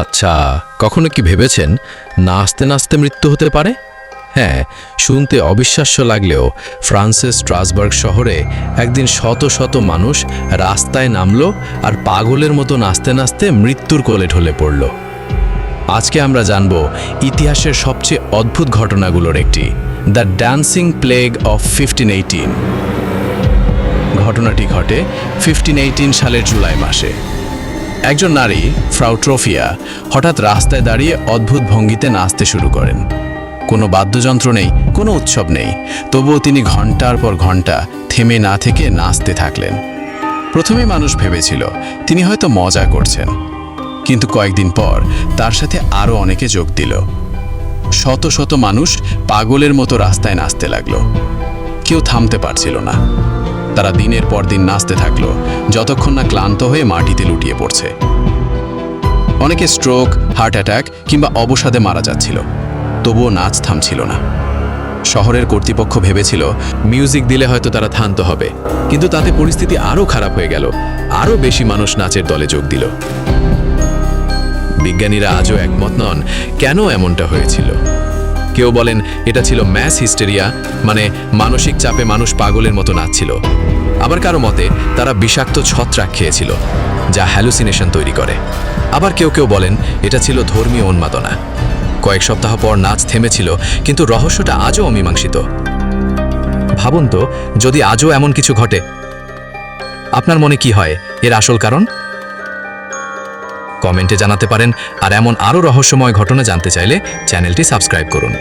আচ্ছা, কখনো কি ভেবেছেন নাচতে নাচতে মৃত্যু হতে পারে? হ্যাঁ, শুনতে অবিশ্বাস্য লাগলেও ফ্রান্সের স্ট্রাসবার্গ শহরে একদিন শত শত মানুষ রাস্তায় নামলো আর পাগলের মতো নাচতে নাচতে মৃত্যুর কোলে ঢলে পড়ল। আজকে আমরা জানব ইতিহাসের সবচেয়ে অদ্ভুত ঘটনাগুলোর একটি, দ্য ড্যান্সিং প্লেগ অফ 1518। ঘটনাটি ঘটে 1518 সালের জুলাই মাসে। একজন নারী, ফ্রাউ ট্রফিয়া, হঠাৎ রাস্তায় দাঁড়িয়ে অদ্ভুত ভঙ্গিতে নাচতে শুরু করেন। কোনো বাদ্যযন্ত্র নেই, কোনো উৎসব নেই, তবুও তিনি ঘন্টার পর ঘন্টা থেমে না থেকে নাচতে থাকলেন। প্রথমে মানুষ ভেবেছিল তিনি হয়তো মজা করছেন, কিন্তু কয়েকদিন পর তার সাথে আরও অনেকে যোগ দিল। শত শত মানুষ পাগলের মতো রাস্তায় নাচতে লাগলো। কেউ থামতে পারছিল না। তারা দিনের পর দিন নাচতে থাকলো, যতক্ষণ না ক্লান্ত হয়ে মাটিতে লুটিয়ে পড়ছে। অনেকে স্ট্রোক, হার্ট অ্যাটাক কিংবা অবসাদে মারা যাচ্ছিল, তবুও নাচ থামছিল না। শহরের কর্তৃপক্ষ ভেবেছিল মিউজিক দিলে হয়তো তারা ক্ষান্ত হবে, কিন্তু তাতে পরিস্থিতি আরও খারাপ হয়ে গেল। আরও বেশি মানুষ নাচের দলে যোগ দিল। বিজ্ঞানীরা আজও একমত নন কেন এমনটা হয়েছিল। কেউ বলেন এটা ছিল ম্যাস হিস্টেরিয়া, মানে মানসিক চাপে মানুষ পাগলের মতো নাচছিল। আবার কারো মতে তারা বিষাক্ত ছত্রাক খেয়েছিল, যা হ্যালুসিনেশন তৈরি করে। আবার কেউ কেউ বলেন এটা ছিল ধর্মীয় উন্মাদনা। কয়েক সপ্তাহ পর নাচ থেমেছিল, কিন্তু রহস্যটা আজও অমীমাংসিত। ভাবুন তো, যদি আজও এমন কিছু ঘটে, আপনার মনে কি হয় এর আসল কারণ? কমেন্টে জানাতে পারেন। আর এমন আরও রহস্যময় ঘটনা জানতে চাইলে চ্যানেলটি সাবস্ক্রাইব করুন।